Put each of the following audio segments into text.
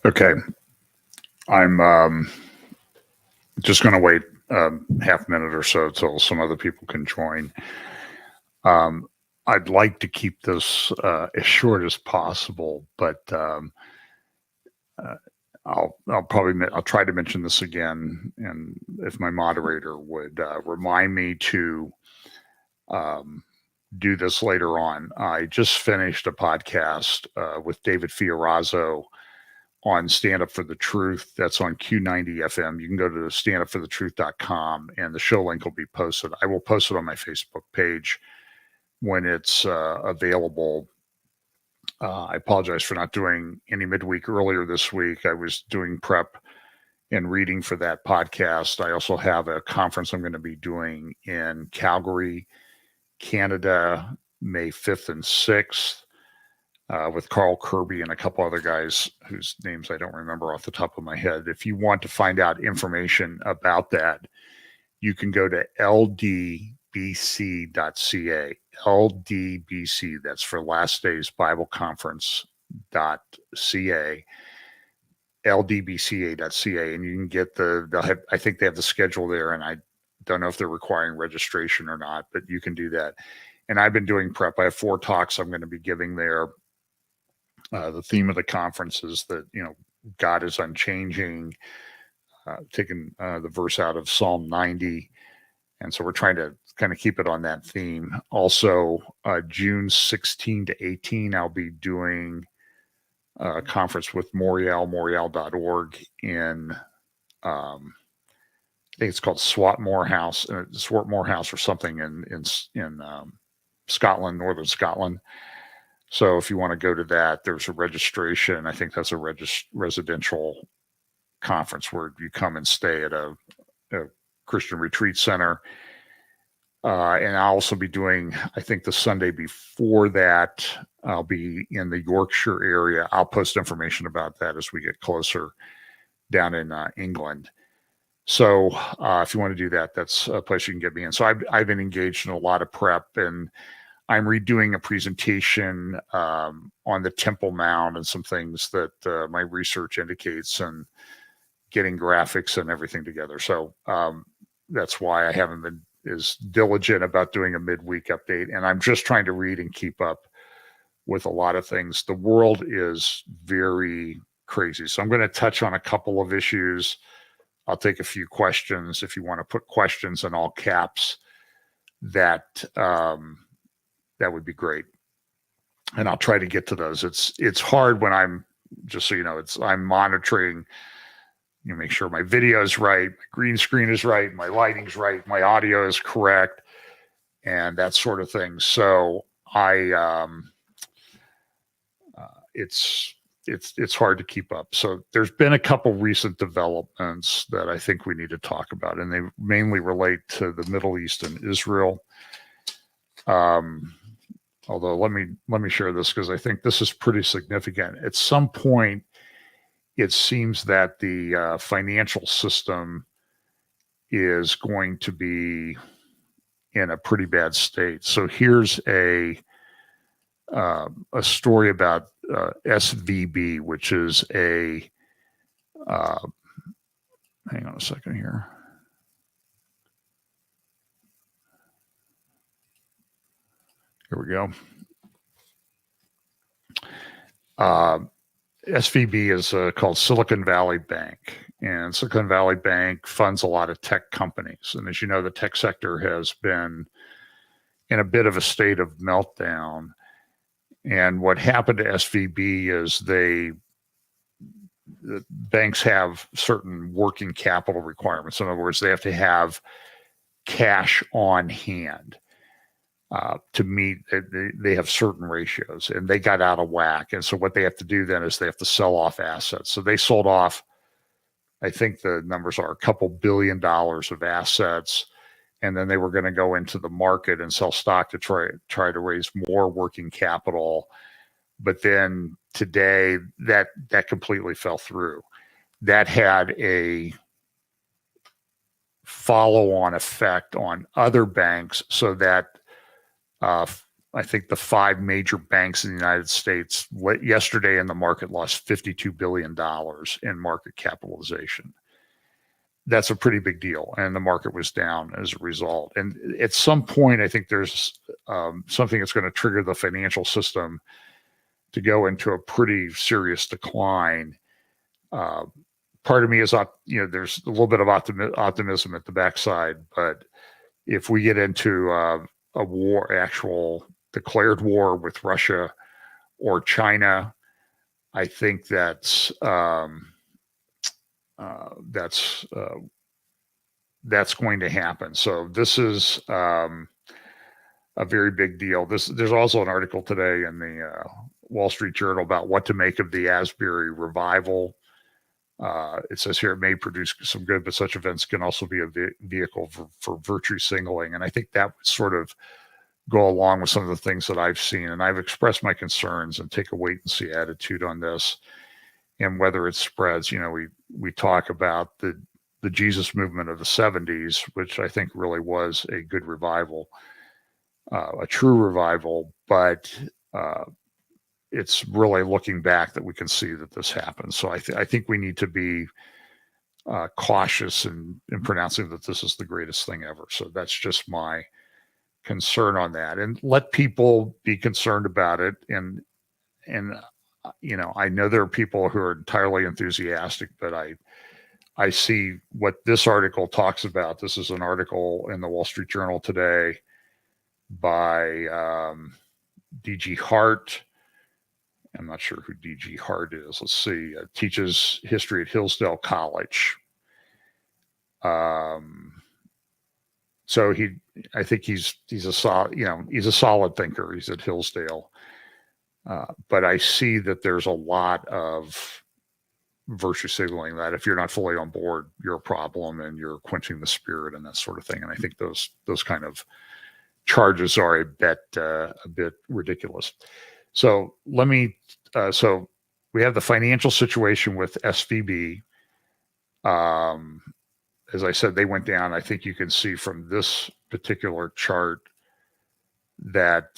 Okay, I'm just going to wait half minute or so till some other people can join. I'd like to keep this as short as possible, but I'll try to mention this again, and if my moderator would remind me to do this later on. I just finished a podcast with David Fiorazzo on Stand Up for the Truth. That's on Q90 FM. You can go to standupforthetruth.com and the show link will be posted. I will post it on my Facebook page when it's available. I apologize for not doing any midweek earlier this week. I was doing prep and reading for that podcast. I also have a conference I'm going to be doing in Calgary, Canada, May 5th and 6th. With Carl Kirby and a couple other guys whose names I don't remember off the top of my head. If you want to find out information about that, you can go to ldbc.ca. LDBC, that's for Last Days Bible Conference.ca. ldbca.ca, and you can get I think they have the schedule there, and I don't know if they're requiring registration or not, but you can do that. And I've been doing prep. I have 4 talks I'm going to be giving there. The theme of the conference is that, God is unchanging, taking the verse out of Psalm 90. And so we're trying to kind of keep it on that theme. Also, June 16 to 18, I'll be doing a conference with Moriel.org in, I think it's called Swarthmore House or something in Scotland, northern Scotland. So if you want to go to that, there's a registration. I think that's a residential conference where you come and stay at a Christian retreat center. And I'll also be doing, I think the Sunday before that, I'll be in the Yorkshire area. I'll post information about that as we get closer down in England. So if you want to do that, that's a place you can get me in. So I've been engaged in a lot of prep, and I'm redoing a presentation on the Temple Mount and some things that my research indicates, and getting graphics and everything together. So that's why I haven't been as diligent about doing a midweek update. And I'm just trying to read and keep up with a lot of things. The world is very crazy. So I'm going to touch on a couple of issues. I'll take a few questions. If you want to put questions in all caps, that would be great. And I'll try to get to those. It's hard when I'm, just so you know, I'm monitoring, make sure my video is right, my green screen is right, my lighting's right, my audio is correct, and that sort of thing. So it's hard to keep up. So there's been a couple recent developments that I think we need to talk about, and they mainly relate to the Middle East and Israel. Although let me share this, because I think this is pretty significant. At some point, it seems that the financial system is going to be in a pretty bad state. So here's a story about SVB, which is a hang on a second here. Here we go. SVB is called Silicon Valley Bank, and Silicon Valley Bank funds a lot of tech companies. And as you know, the tech sector has been in a bit of a state of meltdown. And what happened to SVB is the banks have certain working capital requirements. In other words, they have to have cash on hand to meet. They have certain ratios, and they got out of whack. And so what they have to do then is they have to sell off assets. So they sold off, I think the numbers are a couple $2 billion of assets. And then they were going to go into the market and sell stock to try to raise more working capital. But then today that completely fell through. That had a follow-on effect on other banks, so that I think the 5 major banks in the United States yesterday in the market lost $52 billion in market capitalization. That's a pretty big deal. And the market was down as a result. And at some point, I think there's something that's going to trigger the financial system to go into a pretty serious decline. Part of me is, there's a little bit of optimism at the backside, but if we get into a war, actual declared war with Russia or China, I think that's going to happen. So this is a very big deal. There's also an article today in the Wall Street Journal about what to make of the Asbury revival. It says here it may produce some good, but such events can also be a vehicle for virtue signaling. And I think that would sort of go along with some of the things that I've seen. And I've expressed my concerns and take a wait and see attitude on this and whether it spreads. We talk about the Jesus movement of the 70s, which I think really was a good revival, a true revival, but it's really looking back that we can see that this happened. So I think we need to be cautious in pronouncing that this is the greatest thing ever. So that's just my concern on that, and let people be concerned about it. And I know there are people who are entirely enthusiastic, but I see what this article talks about. This is an article in the Wall Street Journal today by D.G. Hart. I'm not sure who D.G. Hart is. Let's see. Teaches history at College. So I think he's a solid, he's a solid thinker. He's at Hillsdale. But I see that there's a lot of virtue signaling that if you're not fully on board, you're a problem and you're quenching the spirit and that sort of thing. And I think those kind of charges are a bit ridiculous. So so we have the financial situation with SVB. As I said, they went down. I think you can see from this particular chart that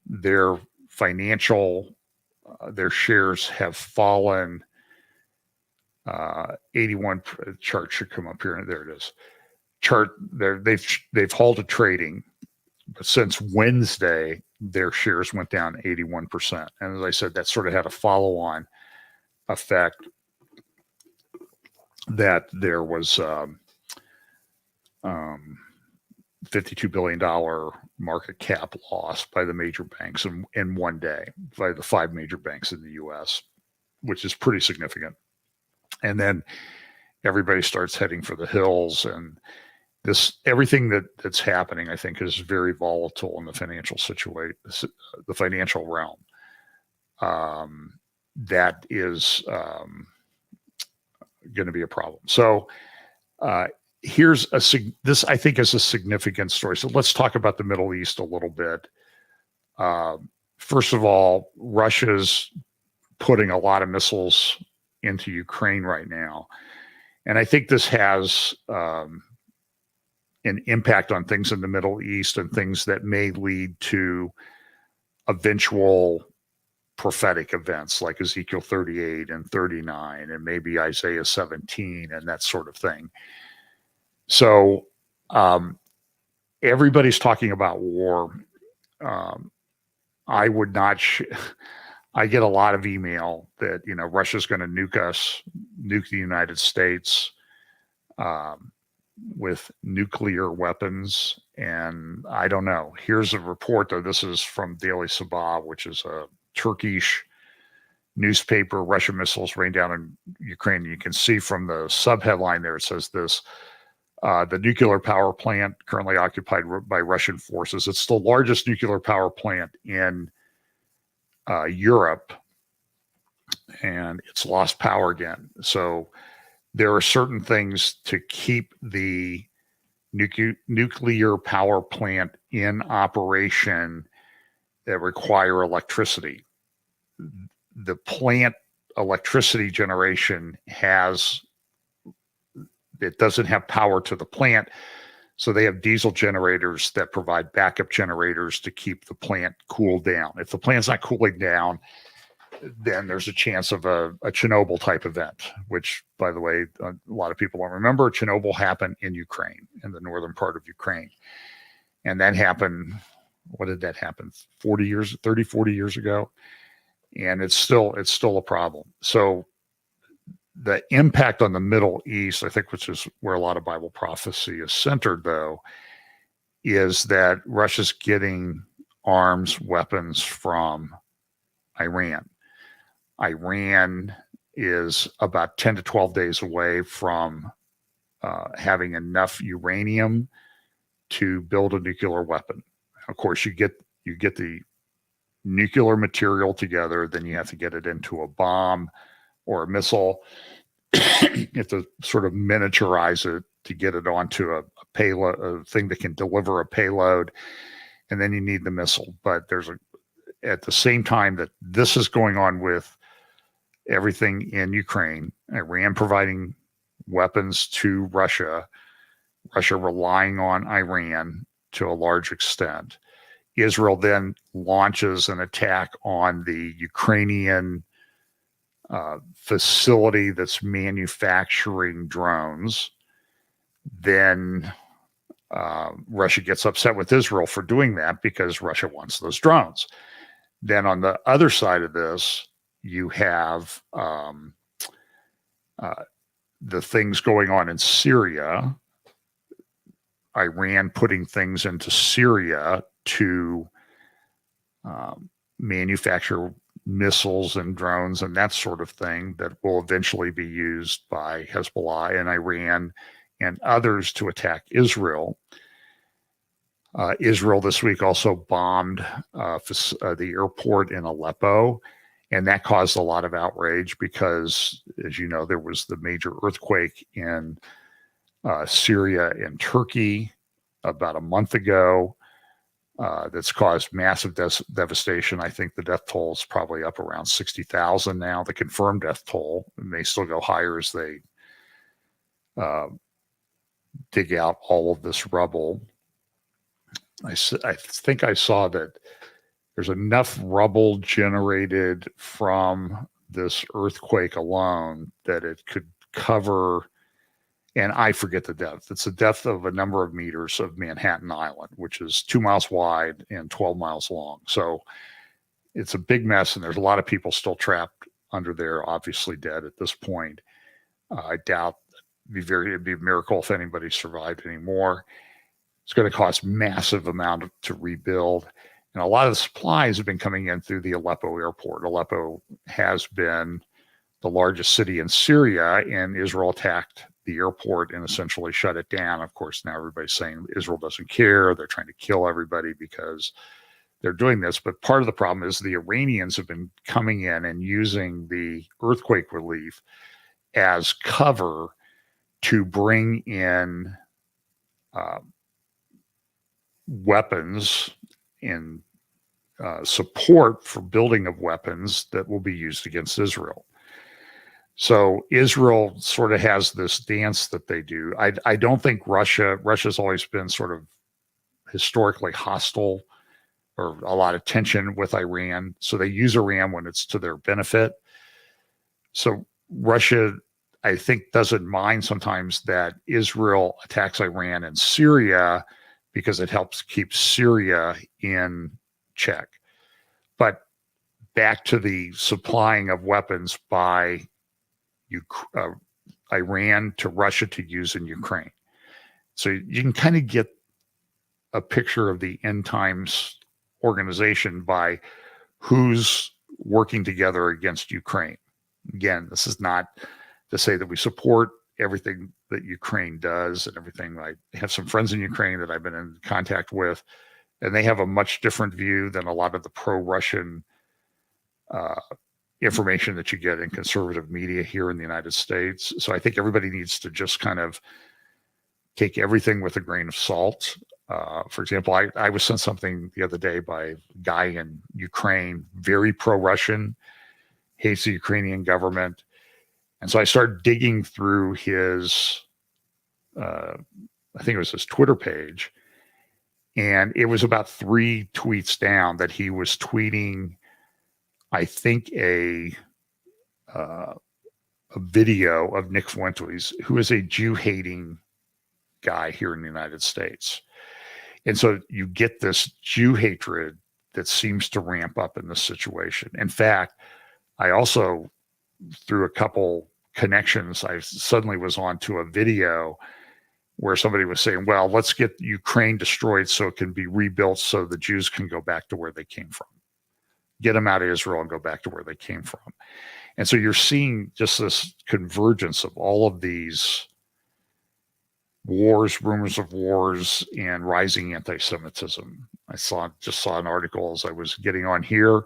their shares have fallen. 81 chart should come up here, and there it is. Chart there, they've halted trading, but since Wednesday, their shares went down 81%. And as I said, that sort of had a follow-on effect that there was $52 billion market cap loss by the major banks in one day, by the 5 major banks in the U.S., which is pretty significant. And then everybody starts heading for the hills, and everything that's happening, I think, is very volatile in the financial situation, the financial realm. That is going to be a problem. So this I think is a significant story. So let's talk about the Middle East a little bit. First of all, Russia's putting a lot of missiles into Ukraine right now. And I think this has an impact on things in the Middle East and things that may lead to eventual prophetic events like Ezekiel 38 and 39 and maybe Isaiah 17 and that sort of thing. So everybody's talking about war. I would not. I get a lot of email that Russia's going to nuke the United States with nuclear weapons, and I don't know. Here's a report, though. This is from Daily Sabah, which is a Turkish newspaper. Russian missiles rain down on Ukraine. You can see from the subheadline there, it says this. The nuclear power plant currently occupied by Russian forces. It's the largest nuclear power plant in Europe, and it's lost power again. So there are certain things to keep the nuclear power plant in operation that require electricity. The plant electricity generation it doesn't have power to the plant. So they have diesel generators that provide backup generators to keep the plant cooled down. If the plant's not cooling down, then there's a chance of a Chernobyl type event, which, by the way, a lot of people don't remember. Chernobyl happened in Ukraine, in the northern part of Ukraine. And that happened, what did that happen? 40 years ago. And it's still a problem. So the impact on the Middle East, I think, which is where a lot of Bible prophecy is centered, though, is that Russia's getting arms, weapons from Iran. Iran is about 10 to 12 days away from having enough uranium to build a nuclear weapon. Of course, you get the nuclear material together, then you have to get it into a bomb or a missile. You have to sort of miniaturize it to get it onto a payload, a thing that can deliver a payload, and then you need the missile. But at the same time that this is going on with everything in Ukraine, Iran providing weapons to Russia, Russia relying on Iran to a large extent. Israel then launches an attack on the Ukrainian facility that's manufacturing drones. Then Russia gets upset with Israel for doing that because Russia wants those drones. Then on the other side of this, you have the things going on in Syria, Iran putting things into Syria to manufacture missiles and drones and that sort of thing that will eventually be used by Hezbollah and Iran and others to attack Israel. Israel this week also bombed the airport in Aleppo, and that caused a lot of outrage because, as you know, there was the major earthquake in Syria and Turkey about a month ago that's caused massive devastation. I think the death toll is probably up around 60,000 now, the confirmed death toll. It may still go higher as they dig out all of this rubble. I think I saw that there's enough rubble generated from this earthquake alone that it could cover, and I forget the depth. It's the depth of a number of meters of Manhattan Island, which is 2 miles wide and 12 miles long. So it's a big mess, and there's a lot of people still trapped under there, obviously dead at this point. I doubt it'd be a miracle if anybody survived anymore. It's going to cost massive amount to rebuild. And a lot of the supplies have been coming in through the Aleppo airport. Aleppo has been the largest city in Syria, and Israel attacked the airport and essentially shut it down. Of course, now everybody's saying Israel doesn't care. They're trying to kill everybody because they're doing this. But part of the problem is the Iranians have been coming in and using the earthquake relief as cover to bring in weapons and support for building of weapons that will be used against Israel. So Israel sort of has this dance that they do. I don't think Russia's always been sort of historically hostile or a lot of tension with Iran. So they use Iran when it's to their benefit. So Russia, I think, doesn't mind sometimes that Israel attacks Iran and Syria because it helps keep Syria in check. But back to the supplying of weapons by Iran to Russia to use in Ukraine. So you can kind of get a picture of the end times organization by who's working together against Ukraine. Again, this is not to say that we support everything that Ukraine does and everything. I have some friends in Ukraine that I've been in contact with, and they have a much different view than a lot of the pro-Russian information that you get in conservative media here in the United States. So I think everybody needs to just kind of take everything with a grain of salt. For example, I was sent something the other day by a guy in Ukraine, very pro-Russian, hates the Ukrainian government. And so I started digging through his I think it was his Twitter page, and it was about 3 tweets down that he was tweeting, I think, a video of Nick Fuentes, who is a Jew-hating guy here in the United States. And so you get this Jew hatred that seems to ramp up in this situation. In fact, I also, through a couple connections, I suddenly was onto a video where somebody was saying, well, let's get Ukraine destroyed so it can be rebuilt so the Jews can go back to where they came from. Get them out of Israel and go back to where they came from. And so you're seeing just this convergence of all of these wars, rumors of wars, and rising anti-Semitism. I just saw an article as I was getting on here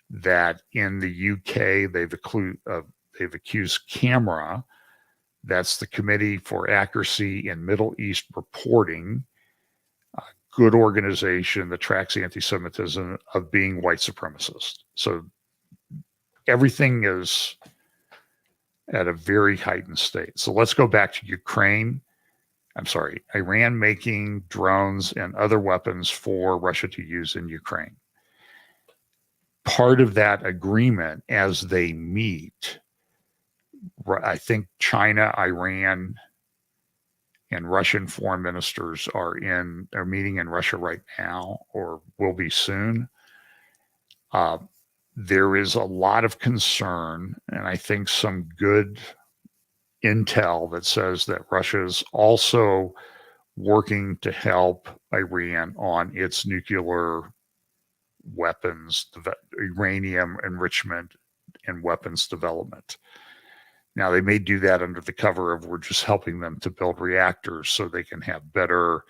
that in the UK they've accused CAMERA, that's the Committee for Accuracy in Middle East Reporting, a good organization that tracks anti-Semitism, of being white supremacist. So everything is at a very heightened state. So let's go back to Iran making drones and other weapons for Russia to use in Ukraine. Part of that agreement, as they meet, I think China, Iran, and Russian foreign ministers are meeting in Russia right now, or will be soon. There is a lot of concern, and I think some good intel that says that Russia is also working to help Iran on its nuclear weapons, uranium enrichment, and weapons development. Now, they may do that under the cover of we're just helping them to build reactors so they can have better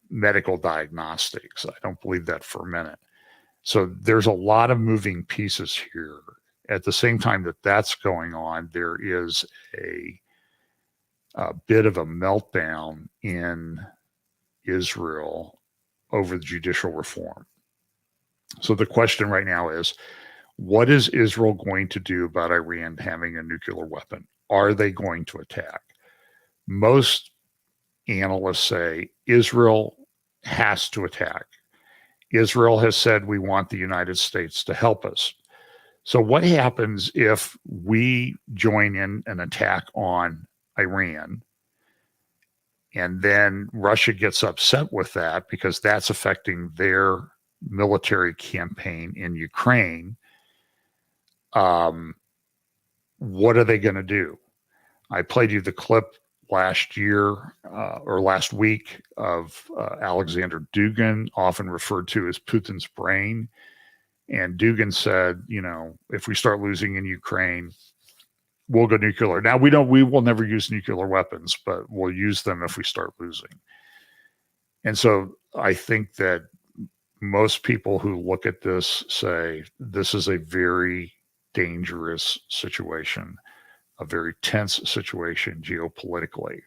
medical diagnostics. I don't believe that for a minute. So there's a lot of moving pieces here. At the same time that that's going on, there is a bit of a meltdown in Israel over the judicial reform. So the question right now is, what is Israel going to do about Iran having a nuclear weapon? Are they going to attack? Most analysts say Israel has to attack. Israel has said we want the United States to help us. So what happens if we join in an attack on Iran, and then Russia gets upset with that because that's affecting their military campaign in Ukraine? What are they going to do? I played you the clip last week of Alexander Dugin, often referred to as Putin's brain. And Dugin said, if we start losing in Ukraine, we'll go nuclear. Now, we will never use nuclear weapons, but we'll use them if we start losing. And so I think that most people who look at this say this is a very dangerous situation, a very tense situation geopolitically.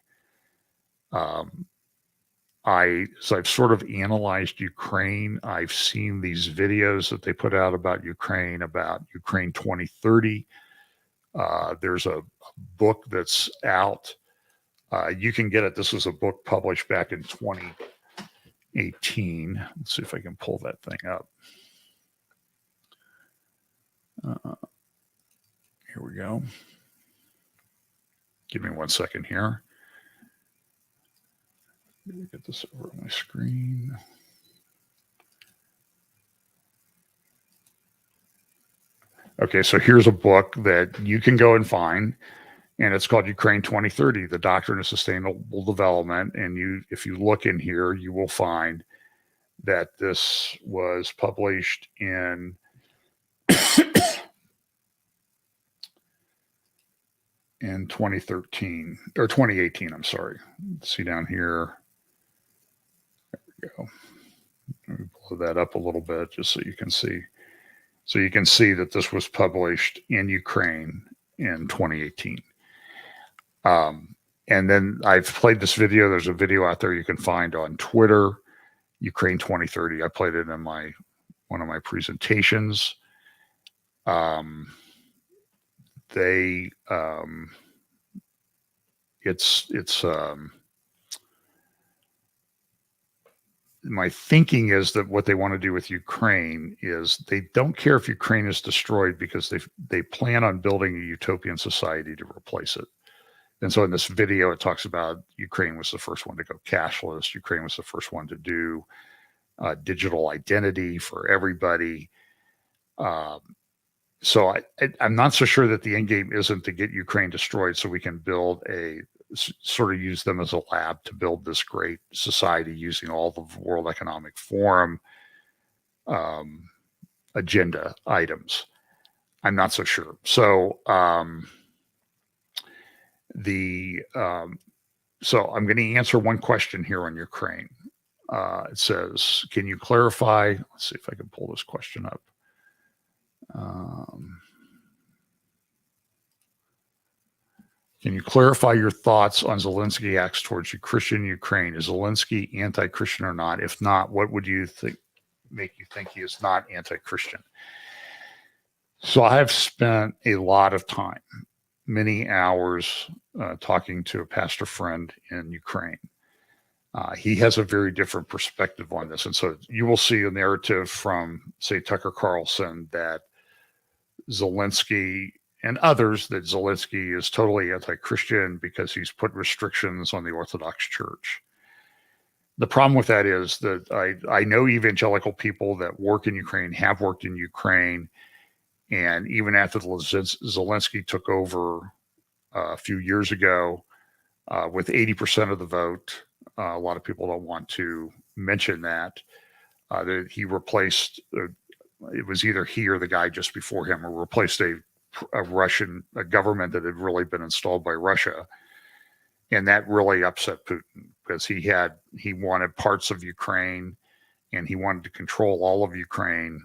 I've sort of analyzed Ukraine. I've seen these videos that they put out about Ukraine 2030. There's a book that's out. You can get it. This was a book published back in 2018. Let's see if I can pull that thing up. Here we go. Give me 1 second here. Let me get this over on my screen. Okay, so here's a book that you can go and find, and it's called Ukraine 2030, The Doctrine of Sustainable Development. And if you look in here, you will find that this was published in in 2013 or 2018. I'm sorry. Let's see down here. There we go. Let me blow that up a little bit just so you can see. So you can see that this was published in Ukraine in 2018. And then I've played this video. There's a video out there you can find on Twitter, Ukraine 2030. I played it in one of my presentations. It's my thinking is that what they want to do with Ukraine is they don't care if Ukraine is destroyed because they plan on building a utopian society to replace it. And so in this video, it talks about Ukraine was the first one to go cashless. Ukraine was the first one to do digital identity for everybody. So I'm not so sure that the end game isn't to get Ukraine destroyed so we can build sort of use them as a lab to build this great society using all the World Economic Forum agenda items. I'm not so sure. So so I'm going to answer one question here on Ukraine. It says, can you clarify? Let's see if I can pull this question up. Can you clarify your thoughts on Zelensky acts towards Christian Ukraine? Is Zelensky anti-Christian or not? If not, what would you think make you think he is not anti-Christian? So I have spent a lot of time, many hours, talking to a pastor friend in Ukraine. He has a very different perspective on this. And so you will see a narrative from, say, Tucker Carlson that Zelensky and others that Zelensky is totally anti-Christian because he's put restrictions on the Orthodox Church. The problem with that is that I know evangelical people that work in Ukraine, have worked in Ukraine, and even after Zelensky took over a few years ago with 80% of the vote, a lot of people don't want to mention that he replaced, it was either he or the guy just before him, or replaced a government that had really been installed by Russia. And that really upset Putin because he wanted parts of Ukraine and he wanted to control all of Ukraine.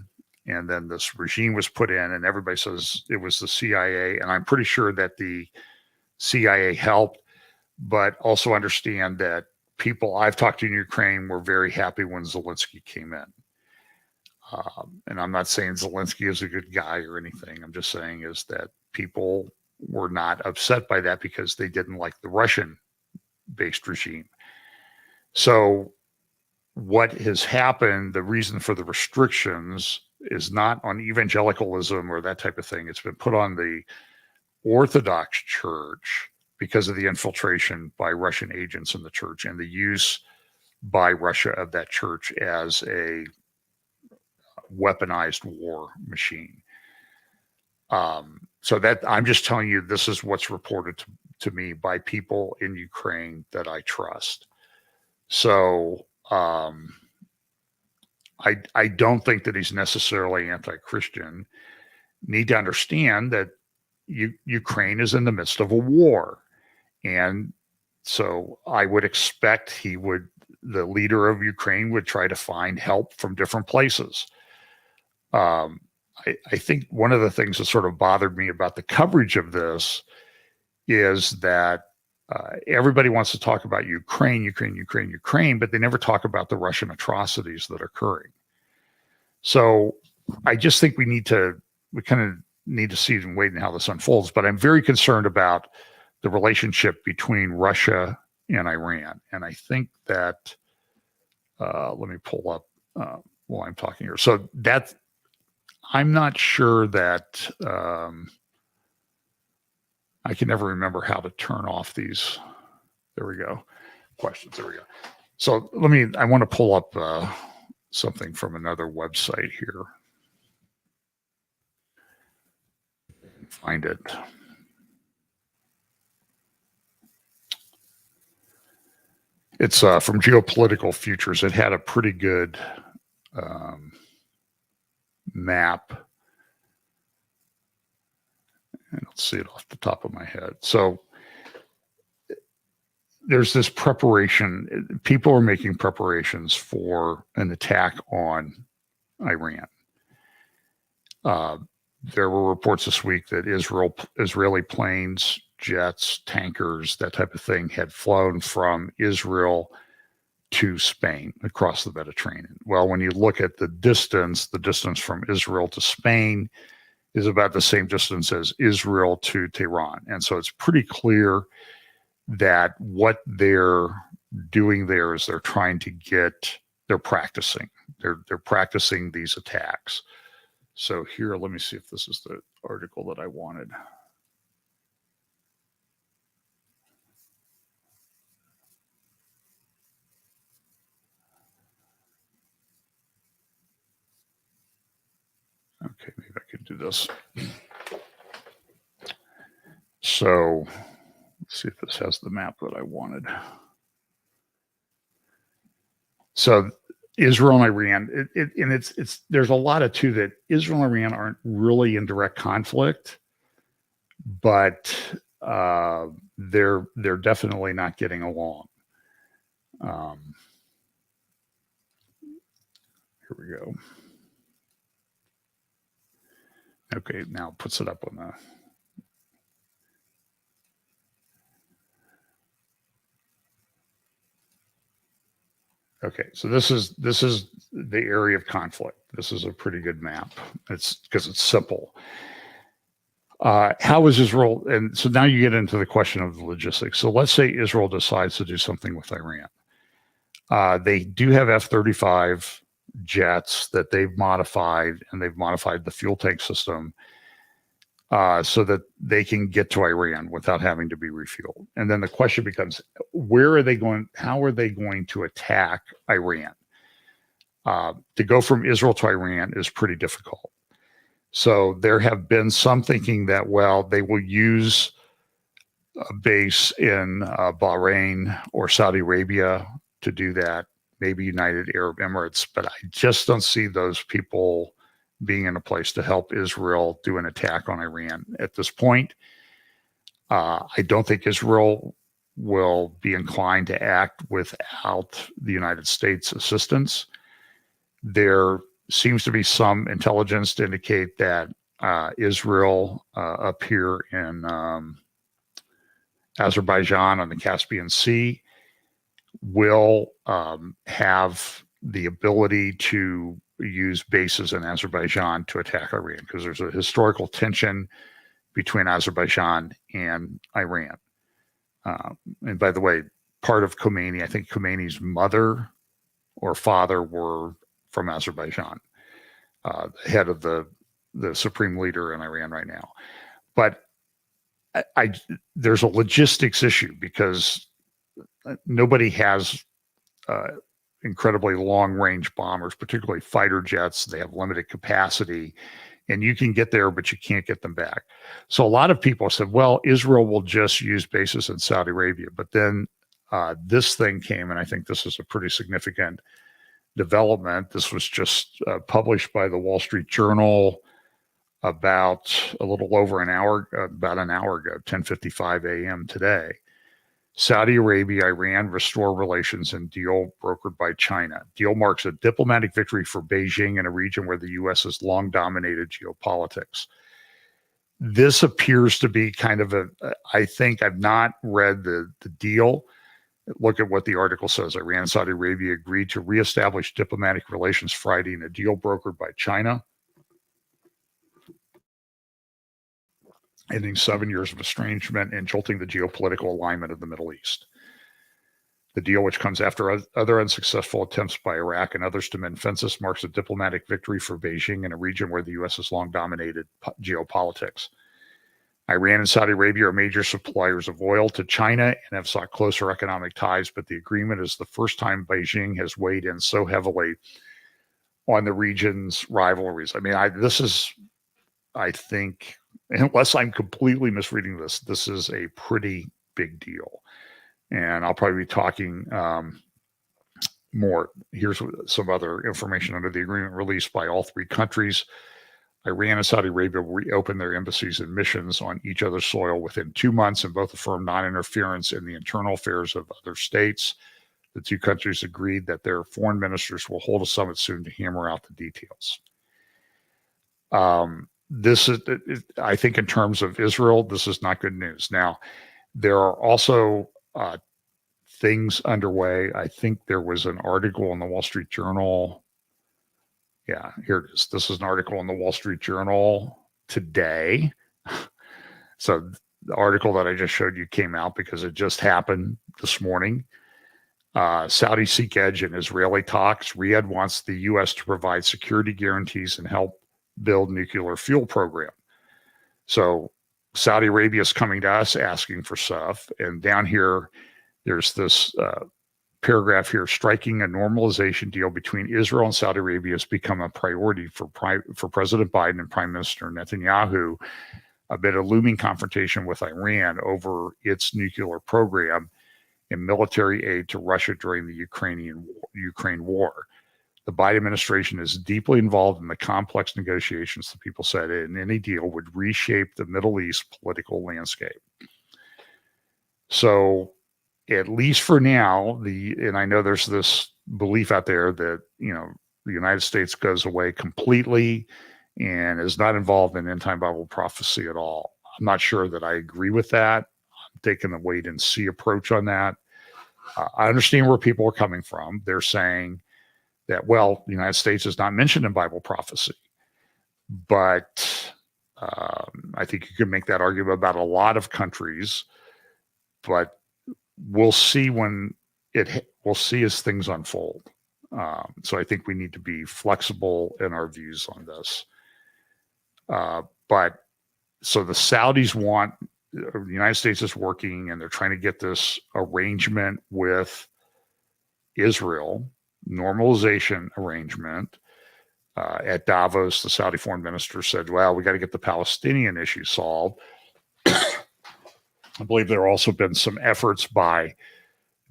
And then this regime was put in, and everybody says it was the CIA. And I'm pretty sure that the CIA helped, but also understand that people I've talked to in Ukraine were very happy when Zelensky came in. And I'm not saying Zelensky is a good guy or anything. I'm just saying is that people were not upset by that because they didn't like the Russian-based regime. So what has happened, the reason for the restrictions is not on evangelicalism or that type of thing. It's been put on the Orthodox Church because of the infiltration by Russian agents in the church and the use by Russia of that church as a weaponized war machine. So that I'm just telling you, this is what's reported to me by people in Ukraine that I trust. So I don't think that he's necessarily anti-Christian. Need to understand that Ukraine is in the midst of a war. And so I would expect the leader of Ukraine would try to find help from different places. I think one of the things that sort of bothered me about the coverage of this is that everybody wants to talk about Ukraine, but they never talk about the Russian atrocities that are occurring. So I just think we kind of need to see and wait and how this unfolds. But I'm very concerned about the relationship between Russia and Iran. And I think that, let me pull up while I'm talking here. So I'm not sure that I can never remember how to turn off these. There we go. Questions. There we go. So I want to pull up something from another website here. Find it. It's from Geopolitical Futures. It had a pretty good map. I don't see it off the top of my head. So there's this preparation. People are making preparations for an attack on Iran. There were reports this week that Israeli planes, jets, tankers, that type of thing had flown from Israel to Spain across the Mediterranean. Well, when you look at the distance from Israel to Spain is about the same distance as Israel to Tehran. And so it's pretty clear that what they're doing there is they're trying to get practicing. They're practicing these attacks. So here, let me see if this is the article that I wanted. Okay, maybe I can do this. So let's see if this has the map that I wanted. So Israel and Iran, and it's there's a lot of too that Israel and Iran aren't really in direct conflict, but they're definitely not getting along. Here we go. Okay, now it puts it up on the. Okay, so this is the area of conflict. This is a pretty good map. It's because it's simple. How is Israel? And so now you get into the question of the logistics. So let's say Israel decides to do something with Iran. They do have F-35 jets that they've modified, and they've modified the fuel tank system so that they can get to Iran without having to be refueled. And then the question becomes, where are they going? How are they going to attack Iran? To go from Israel to Iran is pretty difficult. So there have been some thinking that, well, they will use a base in Bahrain or Saudi Arabia to do that, maybe United Arab Emirates, but I just don't see those people being in a place to help Israel do an attack on Iran at this point. I don't think Israel will be inclined to act without the United States assistance. There seems to be some intelligence to indicate that Israel up here in Azerbaijan on the Caspian Sea will have the ability to use bases in Azerbaijan to attack Iran, because there's a historical tension between Azerbaijan and Iran. And by the way, part of Khomeini, I think Khomeini's mother or father were from Azerbaijan, the head of the supreme leader in Iran right now. But there's a logistics issue because nobody has incredibly long-range bombers, particularly fighter jets. They have limited capacity, and you can get there, but you can't get them back. So a lot of people said, well, Israel will just use bases in Saudi Arabia. But then this thing came, and I think this is a pretty significant development. This was just published by the Wall Street Journal about a little over an hour, about an hour ago, 10:55 a.m. today. Saudi Arabia, Iran restore relations in deal brokered by China. Deal marks a diplomatic victory for Beijing in a region where the U.S. has long dominated geopolitics. This appears to be kind of I think I've not read the deal. Look at what the article says. Iran and Saudi Arabia agreed to reestablish diplomatic relations Friday in a deal brokered by China, ending 7 years of estrangement and jolting the geopolitical alignment of the Middle East. The deal, which comes after other unsuccessful attempts by Iraq and others to mend fences, marks a diplomatic victory for Beijing in a region where the U.S. has long dominated geopolitics. Iran and Saudi Arabia are major suppliers of oil to China and have sought closer economic ties, but the agreement is the first time Beijing has weighed in so heavily on the region's rivalries. I mean, I think, unless I'm completely misreading this, this is a pretty big deal. And I'll probably be talking more. Here's some other information under the agreement released by all three countries. Iran and Saudi Arabia will reopen their embassies and missions on each other's soil within 2 months, and both affirm non-interference in the internal affairs of other states. The two countries agreed that their foreign ministers will hold a summit soon to hammer out the details. This is, I think, in terms of Israel, this is not good news. Now, there are also things underway. I think there was an article in the Wall Street Journal. Yeah, here it is. This is an article in the Wall Street Journal today. So the article that I just showed you came out because it just happened this morning. Saudi seek edge in Israeli talks. Riyadh wants the U.S. to provide security guarantees and help build nuclear fuel program. So Saudi Arabia is coming to us asking for stuff. And down here, there's this paragraph here: striking a normalization deal between Israel and Saudi Arabia has become a priority for President Biden and Prime Minister Netanyahu amid a looming confrontation with Iran over its nuclear program and military aid to Russia during the Ukraine war. The Biden administration is deeply involved in the complex negotiations, the people said, and any deal would reshape the Middle East political landscape. So, at least for now, and I know there's this belief out there that, the United States goes away completely and is not involved in end-time Bible prophecy at all. I'm not sure that I agree with that. I'm taking a wait and see approach on that. I understand where people are coming from. They're saying that, well, the United States is not mentioned in Bible prophecy. But I think you can make that argument about a lot of countries, but we'll see we'll see as things unfold. So I think we need to be flexible in our views on this. But so the Saudis want, the United States is working and they're trying to get this arrangement with Israel, normalization arrangement. At Davos, the Saudi foreign minister said, well, we got to get the Palestinian issue solved. I believe there have also been some efforts by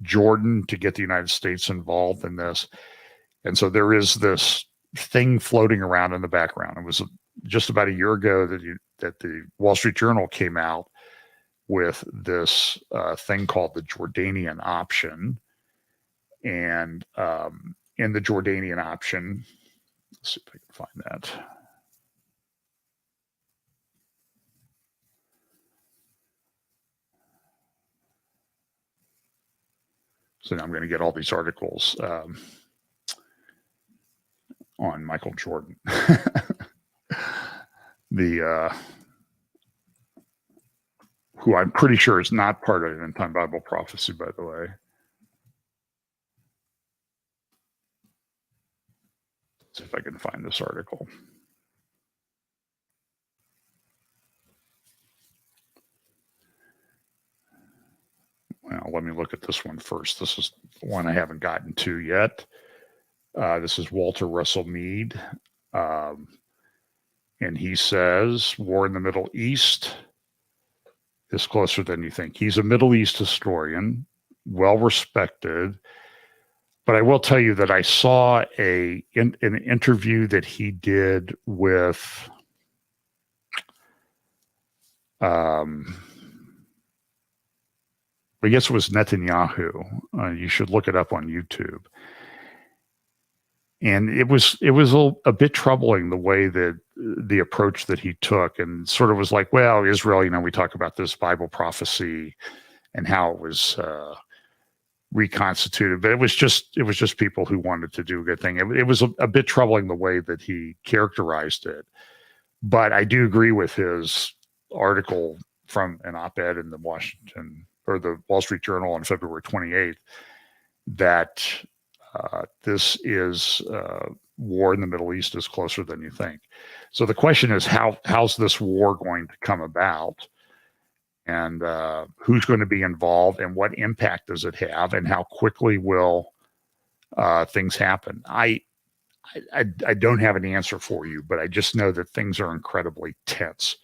Jordan to get the United States involved in this. And so there is this thing floating around in the background. It was just about a year ago that the Wall Street Journal came out with this thing called the Jordanian option. And in the Jordanian option, let's see if I can find that. So now I'm going to get all these articles on Michael Jordan. Who I'm pretty sure is not part of end-time Bible prophecy, by the way. Let's see if I can find this article. Well, let me look at this one first. This is the one I haven't gotten to yet. This is Walter Russell Mead. And he says, war in the Middle East is closer than you think. He's a Middle East historian, well-respected. But I will tell you that I saw an interview that he did with I guess it was Netanyahu. You should look it up on YouTube. And it was a bit troubling the way that the approach that he took, and sort of was like, well, Israel, we talk about this Bible prophecy and how it was reconstituted, but it was just people who wanted to do a good thing. It was a bit troubling the way that he characterized it. But I do agree with his article from an op-ed in the Wall Street Journal on February 28th that this is war in the Middle East is closer than you think. So the question is, how's this war going to come about, and who's going to be involved, and what impact does it have, and how quickly will things happen? I don't have an answer for you, but I just know that things are incredibly tense.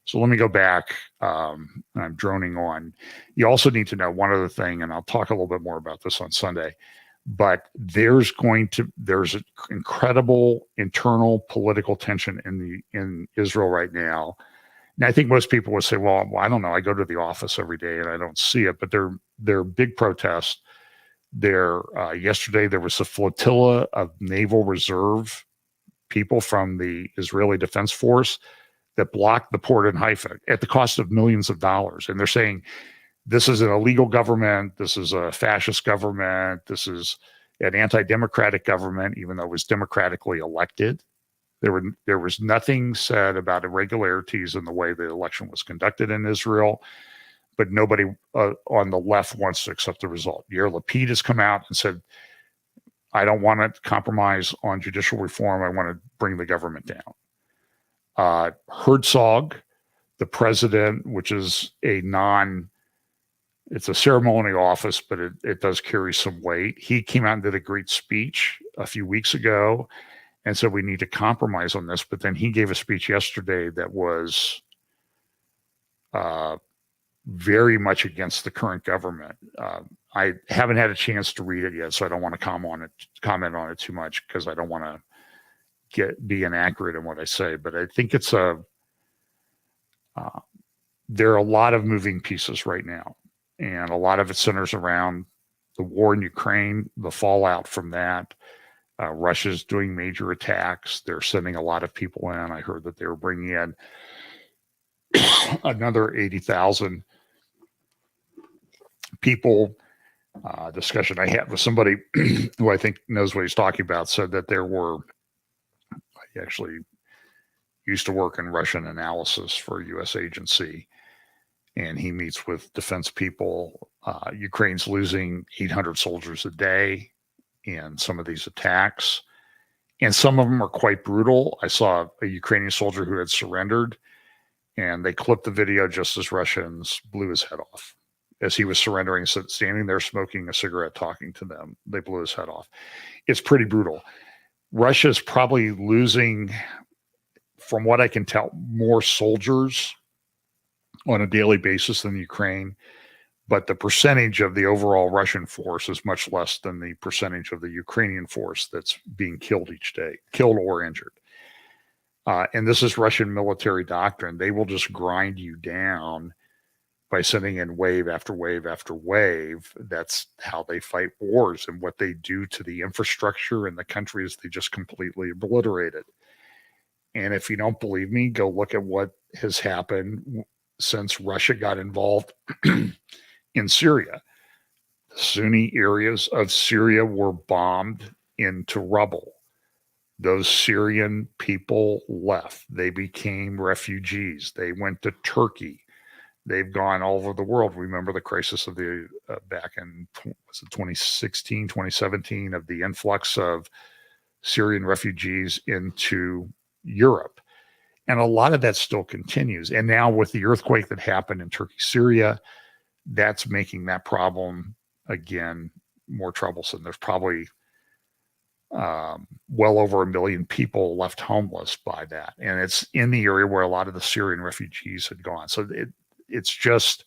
So let me go back. I'm droning on. You also need to know one other thing, and I'll talk a little bit more about this on Sunday. But there's incredible internal political tension in Israel right now. And I think most people would say, well, I don't know. I go to the office every day and I don't see it. But there are big protests. Yesterday there was a flotilla of Naval Reserve people from the Israeli Defense Force that blocked the port in Haifa at the cost of millions of dollars. And they're saying, this is an illegal government. This is a fascist government. This is an anti-democratic government, even though it was democratically elected. There was nothing said about irregularities in the way the election was conducted in Israel. but nobody on the left wants to accept the result. Yair Lapid has come out and said, I don't want to compromise on judicial reform. I want to bring the government down. Herzog, the president, which is it's a ceremonial office, but it does carry some weight. He came out and did a great speech a few weeks ago and said we need to compromise on this. But then he gave a speech yesterday that was very much against the current government. I haven't had a chance to read it yet, so I don't want to comment on it too much because I don't want to be inaccurate in what I say. But I think there are a lot of moving pieces right now, and a lot of it centers around the war in Ukraine, the fallout from that. Russia's doing major attacks. They're sending a lot of people in. I heard that they were bringing in another 80,000 people. Discussion I had with somebody who I think knows what he's talking about said that I actually used to work in Russian analysis for a U.S. agency, and he meets with defense people. Ukraine's losing 800 soldiers a day in some of these attacks, and some of them are quite brutal. I saw a Ukrainian soldier who had surrendered, and they clipped the video just as Russians blew his head off. As he was surrendering, standing there smoking a cigarette, talking to them, they blew his head off. It's pretty brutal. Russia's probably losing, from what I can tell, more soldiers on a daily basis than Ukraine, but the percentage of the overall Russian force is much less than the percentage of the Ukrainian force that's being killed each day, killed or injured. And this is Russian military doctrine. They will just grind you down by sending in wave after wave after wave. That's how they fight wars, and what they do to the infrastructure in the country is they just completely obliterate it. And if you don't believe me, go look at what has happened since Russia got involved in Syria. The Sunni areas of Syria were bombed into rubble. Those Syrian people left. They became refugees. They went to Turkey. They've gone all over the world. Remember the crisis of the back in 2016, 2017, of the influx of Syrian refugees into Europe. And a lot of that still continues. And now with the earthquake that happened in Turkey, Syria, that's making that problem, again, more troublesome. There's probably well over 1 million people left homeless by that. And it's in the area where a lot of the Syrian refugees had gone. So it's just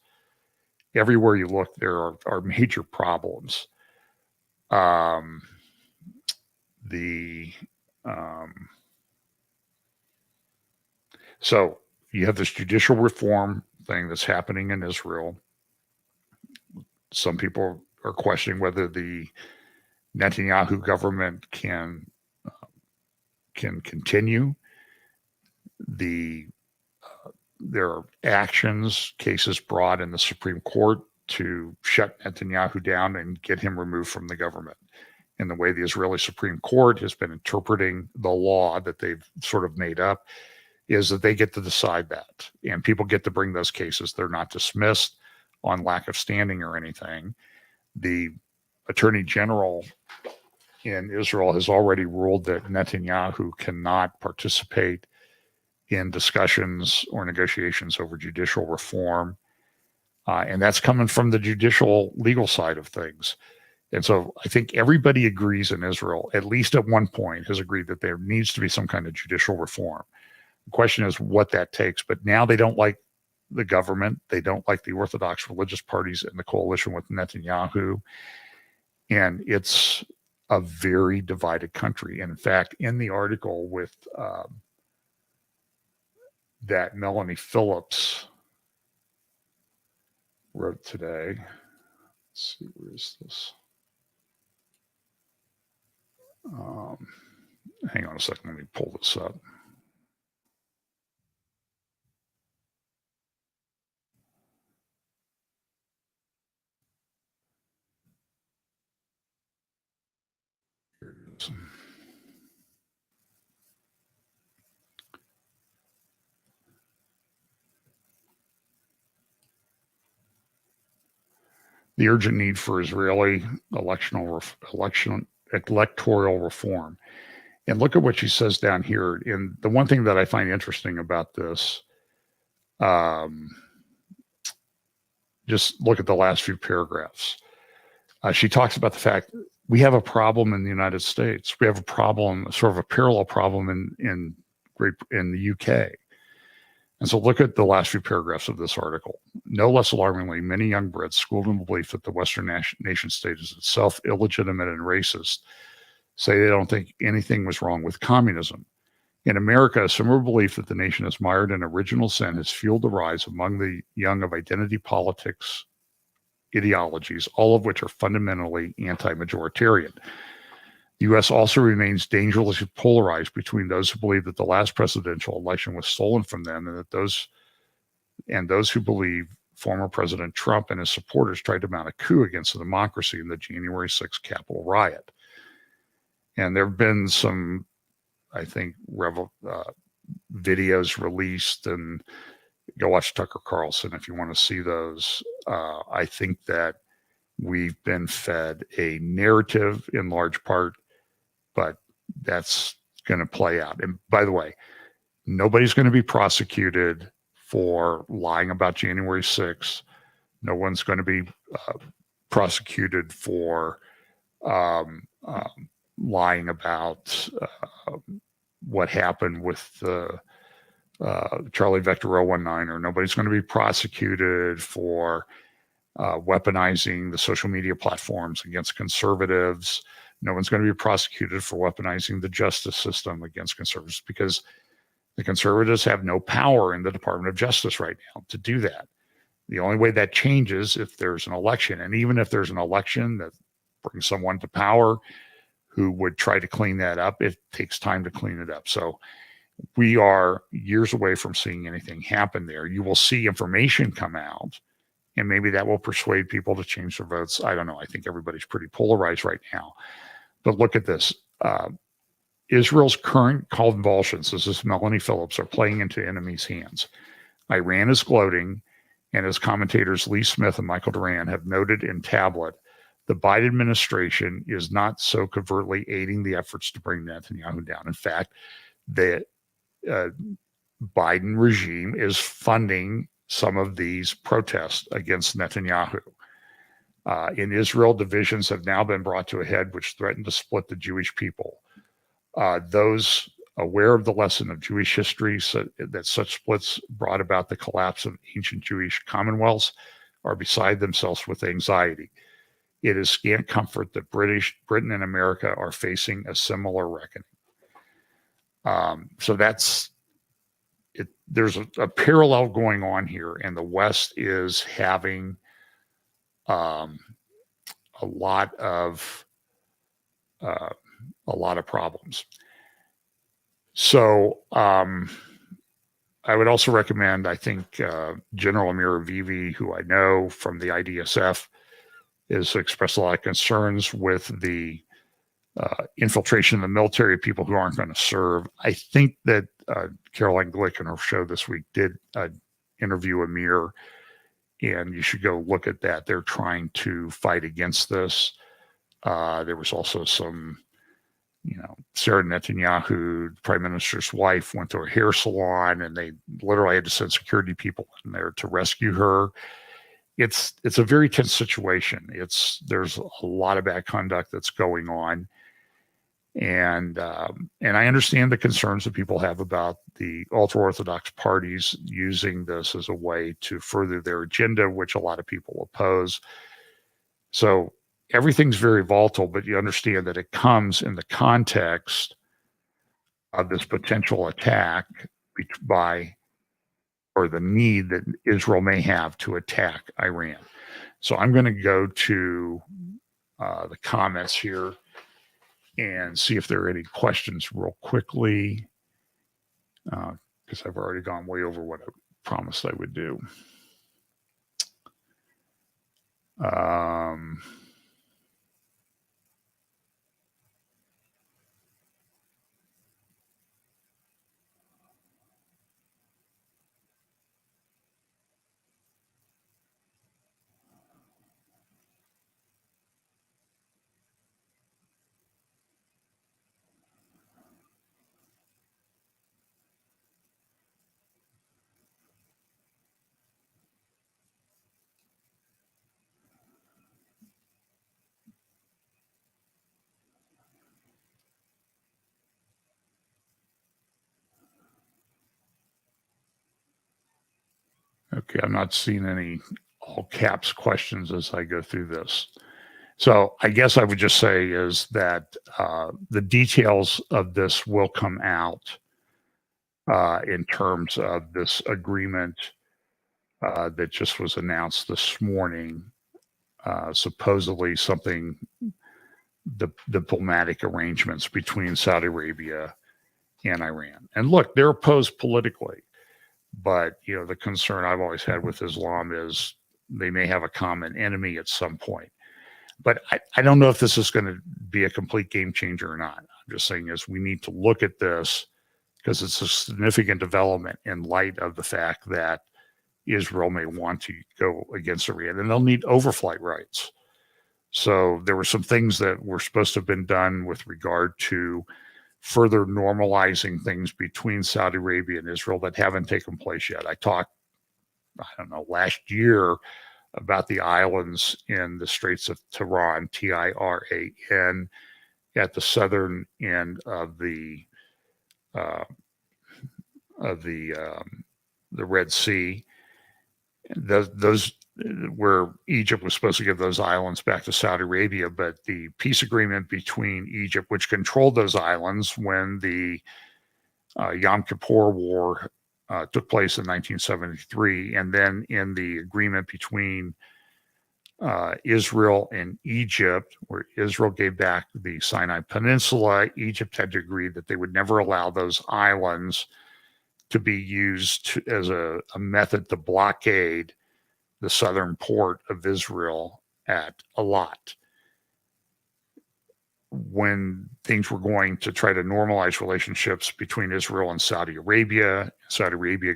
everywhere you look, there are major problems. So you have this judicial reform thing that's happening in Israel. Some people are questioning whether the Netanyahu government can continue. There are cases brought in the Supreme Court to shut Netanyahu down and get him removed from the government. And the way the Israeli Supreme Court has been interpreting the law that they've sort of made up is that they get to decide that. And people get to bring those cases. They're not dismissed on lack of standing or anything. The Attorney General in Israel has already ruled that Netanyahu cannot participate in discussions or negotiations over judicial reform. And that's coming from the judicial legal side of things. And so I think everybody agrees in Israel, at least at one point, has agreed that there needs to be some kind of judicial reform. The question is what that takes. But now they don't like the government. They don't like the Orthodox religious parties in the coalition with Netanyahu. And it's a very divided country. And in fact, in the article with that Melanie Phillips wrote today, let's see, where is this? Hang on a second, let me pull this up. Here it is. the urgent need for Israeli electoral reform. And look at what she says down here. And the one thing that I find interesting about this, just look at the last few paragraphs. She talks about the fact that we have a problem in the United States. We have a problem, sort of a parallel problem in the UK. And so look at the last few paragraphs of this article. No less alarmingly, many young Brits, schooled in the belief that the Western nation state is itself illegitimate and racist, say they don't think anything was wrong with communism. In America, a similar belief that the nation is mired in original sin has fueled the rise among the young of identity politics ideologies, all of which are fundamentally anti-majoritarian. The U.S. also remains dangerously polarized between those who believe that the last presidential election was stolen from them, and those who believe former President Trump and his supporters tried to mount a coup against the democracy in the January 6th Capitol riot. And there have been some, I think, videos released, and go watch Tucker Carlson if you want to see those. I think that we've been fed a narrative in large part, but that's going to play out. And by the way, nobody's going to be prosecuted for lying about January 6th. No one's going to be prosecuted for lying about what happened with the Charlie Vector 019, or nobody's going to be prosecuted for weaponizing the social media platforms against conservatives. No one's going to be prosecuted for weaponizing the justice system against conservatives, because the conservatives have no power in the Department of Justice right now to do that. The only way that changes if there's an election. And even if there's an election that brings someone to power who would try to clean that up, it takes time to clean it up. So we are years away from seeing anything happen there. You will see information come out, and maybe that will persuade people to change their votes. I don't know. I think everybody's pretty polarized right now. But look at this. Israel's current convulsions, this is Melanie Phillips, are playing into enemies' hands. Iran is gloating, and as commentators Lee Smith and Michael Duran have noted in Tablet, the Biden administration is not so covertly aiding the efforts to bring Netanyahu down. In fact, the Biden regime is funding some of these protests against Netanyahu. In Israel, divisions have now been brought to a head which threaten to split the Jewish people. Those aware of the lesson of Jewish history, that such splits brought about the collapse of ancient Jewish commonwealths, are beside themselves with anxiety. It is scant comfort that Britain and America are facing a similar reckoning. So that's it. There's a parallel going on here, and the West is having a lot of problems. So I would also recommend, I think, General Amir Avivi, who I know from the IDSF, has expressed a lot of concerns with the infiltration of the military, people who aren't going to serve. I think that Caroline Glick in her show this week did interview Amir, and you should go look at that. They're trying to fight against this. There was also some, Sarah Netanyahu, the prime minister's wife, went to a hair salon, and they literally had to send security people in there to rescue her. It's a very tense situation. There's a lot of bad conduct that's going on. And I understand the concerns that people have about the ultra-Orthodox parties using this as a way to further their agenda, which a lot of people oppose. So everything's very volatile, but you understand that it comes in the context of this potential attack or the need that Israel may have to attack Iran. So I'm going to go to the comments here and see if there are any questions real quickly, because I've already gone way over what I promised I would do. Okay, I'm not seeing any all caps questions as I go through this. So I guess I would just say is that the details of this will come out in terms of this agreement that just was announced this morning. Supposedly something, the diplomatic arrangements between Saudi Arabia and Iran. And look, they're opposed politically, but the concern I've always had with Islam is they may have a common enemy at some point. But I don't know if this is going to be a complete game changer or not. I'm just saying is we need to look at this because it's a significant development in light of the fact that Israel may want to go against Iran, and they'll need overflight rights. So there were some things that were supposed to have been done with regard to further normalizing things between Saudi Arabia and Israel that haven't taken place yet. I talked, last year about the islands in the Straits of Tiran, Tiran, at the southern end of the Red Sea. Those where Egypt was supposed to give those islands back to Saudi Arabia, but the peace agreement between Egypt, which controlled those islands when the Yom Kippur War took place in 1973, and then in the agreement between Israel and Egypt, where Israel gave back the Sinai Peninsula, Egypt had to agree that they would never allow those islands to be used as a method to blockade the southern port of Israel at Eilat. When things were going to try to normalize relationships between Israel and Saudi Arabia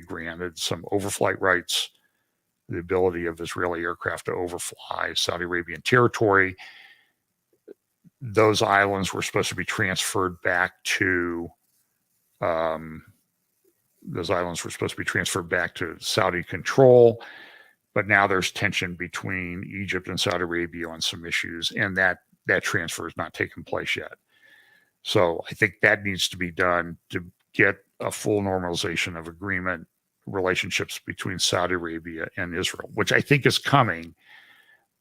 granted some overflight rights, the ability of Israeli aircraft to overfly Saudi Arabian territory. Those islands were supposed to be transferred back to Saudi control, but now there's tension between Egypt and Saudi Arabia on some issues, and that transfer has not taken place yet. So I think that needs to be done to get a full normalization of agreement relationships between Saudi Arabia and Israel, which I think is coming,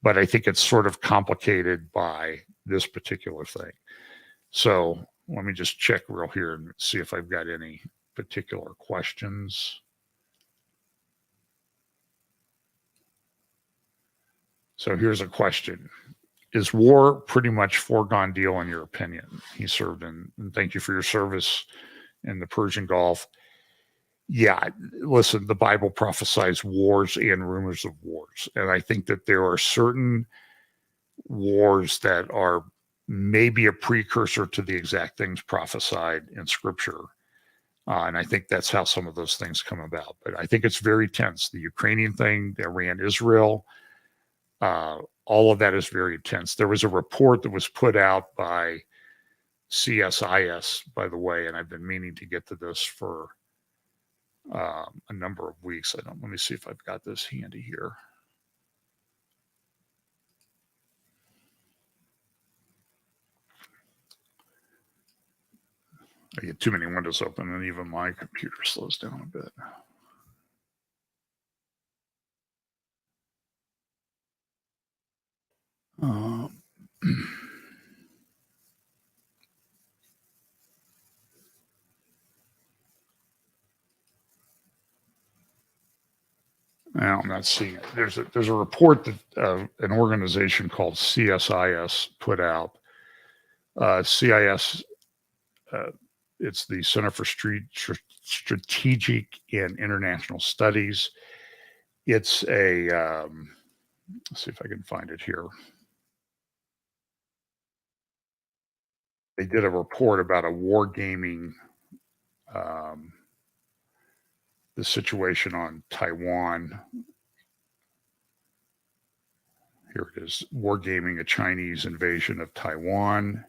but I think it's sort of complicated by this particular thing. So let me just check real here and see if I've got any particular questions. So here's a question. Is war pretty much foregone deal in your opinion? He served in, and thank you for your service in the Persian Gulf. Yeah, listen, the Bible prophesies wars and rumors of wars. And I think that there are certain wars that are maybe a precursor to the exact things prophesied in Scripture. And I think that's how some of those things come about. But I think it's very tense. The Ukrainian thing, the Iran-Israel, all of that is very tense. There was a report that was put out by CSIS, by the way, and I've been meaning to get to this for a number of weeks. Let me see if I've got this handy here. I get too many windows open, and even my computer slows down a bit. Now I'm not seeing it. There's a report that an organization called CSIS put out. CIS, it's the Center for Strategic and International Studies. It's a let's see if I can find it here. They did a report about a wargaming, the situation on Taiwan. Here it is, wargaming, a Chinese invasion of Taiwan.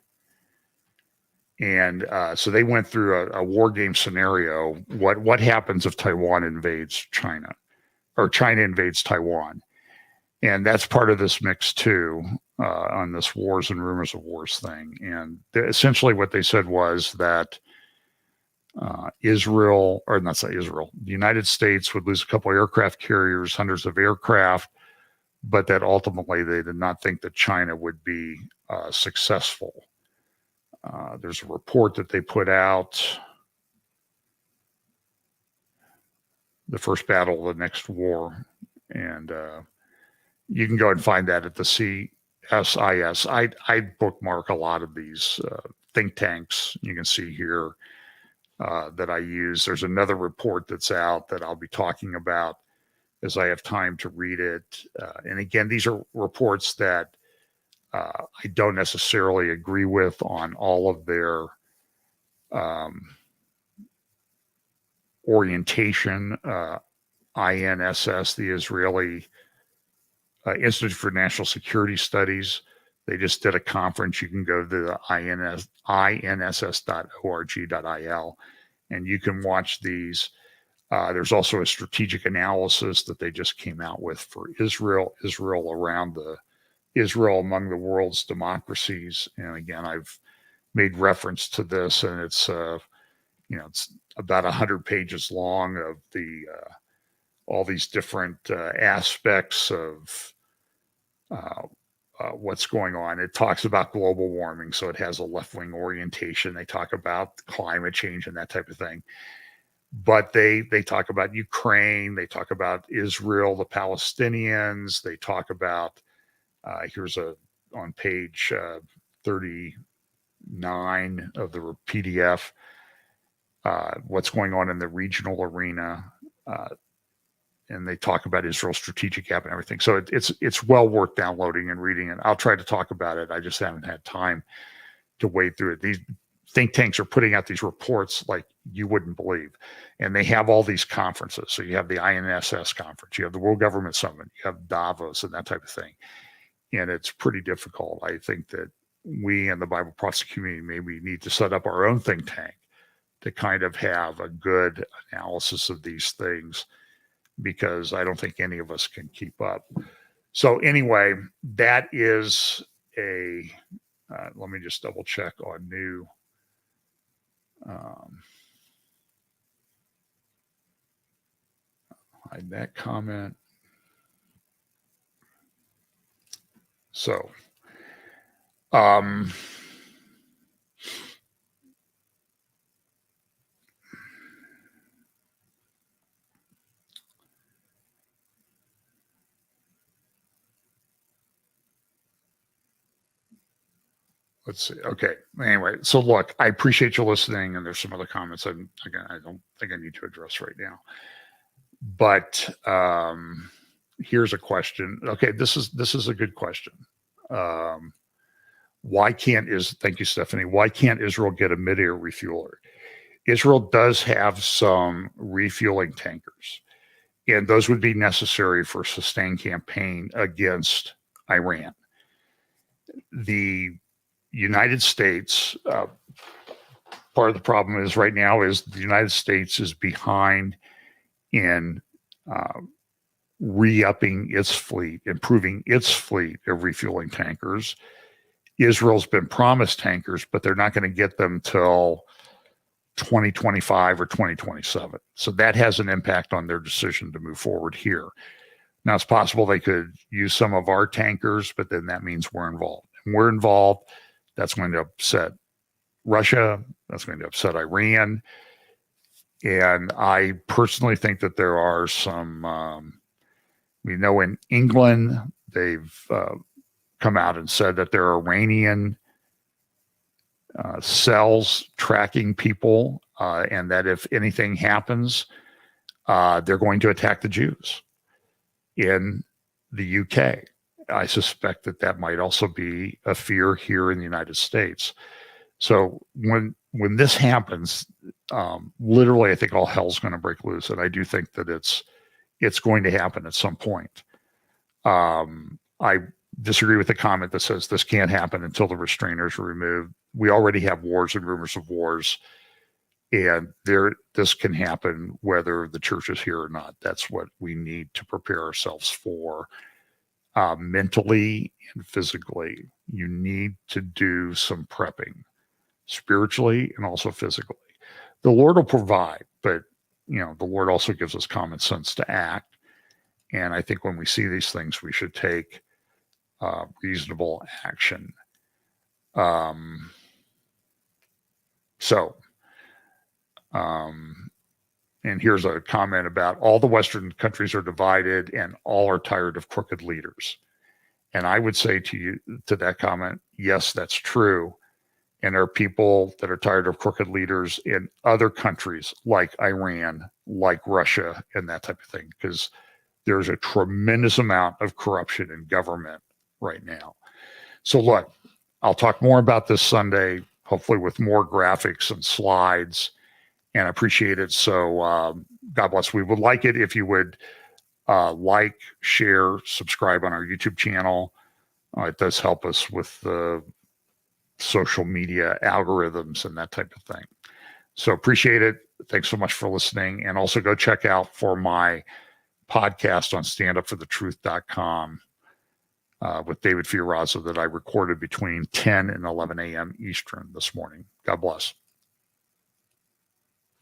And so they went through a war game scenario. What happens if Taiwan invades China, or China invades Taiwan? And that's part of this mix too, on this wars and rumors of wars thing. And essentially what they said was that Israel, or not say Israel, the United States would lose a couple of aircraft carriers, hundreds of aircraft, but that ultimately they did not think that China would be successful. There's a report that they put out, the first battle of the next war, and you can go and find that at the CSIS. I bookmark a lot of these think tanks. You can see here that I use. There's another report that's out that I'll be talking about as I have time to read it. And again, these are reports that I don't necessarily agree with on all of their orientation. INSS, the Israeli Institute for National Security Studies, they just did a conference. You can go to the inss.org.il and you can watch these. There's also a strategic analysis that they just came out with for Israel among the world's democracies. And again, I've made reference to this, and it's it's about 100 pages long of the all these different aspects of what's going on. It talks about global warming, so it has a left-wing orientation. They talk about climate change and that type of thing. But they talk about Ukraine. They talk about Israel, the Palestinians. They talk about, here's on page 39 of the PDF, what's going on in the regional arena. And they talk about Israel's strategic gap and everything. So it's well worth downloading and reading. And I'll try to talk about it. I just haven't had time to wade through it. These think tanks are putting out these reports like you wouldn't believe. And they have all these conferences. So you have the INSS conference, you have the World Government Summit, you have Davos and that type of thing. And it's pretty difficult. I think that we in the Bible Prophecy community maybe need to set up our own think tank to kind of have a good analysis of these things, because I don't think any of us can keep up. So anyway, that is let me just double check on new. Hide that comment. So, let's see. Okay. Anyway, so look, I appreciate you listening, and there's some other comments I don't think I need to address right now. But here's a question. Okay, this is a good question. Thank you, Stephanie. Why can't Israel get a mid-air refueler? Israel does have some refueling tankers, and those would be necessary for a sustained campaign against Iran. The United States, part of the problem is right now is the United States is behind in re-upping its fleet, improving its fleet of refueling tankers. Israel's been promised tankers, but they're not going to get them till 2025 or 2027. So that has an impact on their decision to move forward here. Now, it's possible they could use some of our tankers, but then that means we're involved. And we're involved. That's going to upset Russia. That's going to upset Iran. And I personally think that there are some, we know in England, they've come out and said that there are Iranian cells tracking people, and that if anything happens, they're going to attack the Jews in the UK. I suspect that might also be a fear here in the United States. So when this happens, literally, I think all hell's going to break loose, and I do think that it's going to happen at some point. I disagree with the comment that says this can't happen until the restrainers are removed. We already have wars and rumors of wars, and this can happen whether the church is here or not. That's what we need to prepare ourselves for, mentally and physically. You need to do some prepping, spiritually and also physically. the Lord will provide, but the Lord also gives us common sense to act. And I think when we see these things, we should take reasonable action. And here's a comment about all the Western countries are divided and all are tired of crooked leaders. And I would say to that comment, yes, that's true. And there are people that are tired of crooked leaders in other countries like Iran, like Russia, and that type of thing, because there's a tremendous amount of corruption in government right now. So look, I'll talk more about this Sunday, hopefully with more graphics and slides, and I appreciate it. So God bless. We would like it if you would like, share, subscribe on our YouTube channel. It does help us with the social media algorithms and that type of thing. So appreciate it. Thanks so much for listening. And also go check out for my podcast on standupforthetruth.com with David Fiorazo that I recorded between 10 and 11 a.m. Eastern this morning. God bless.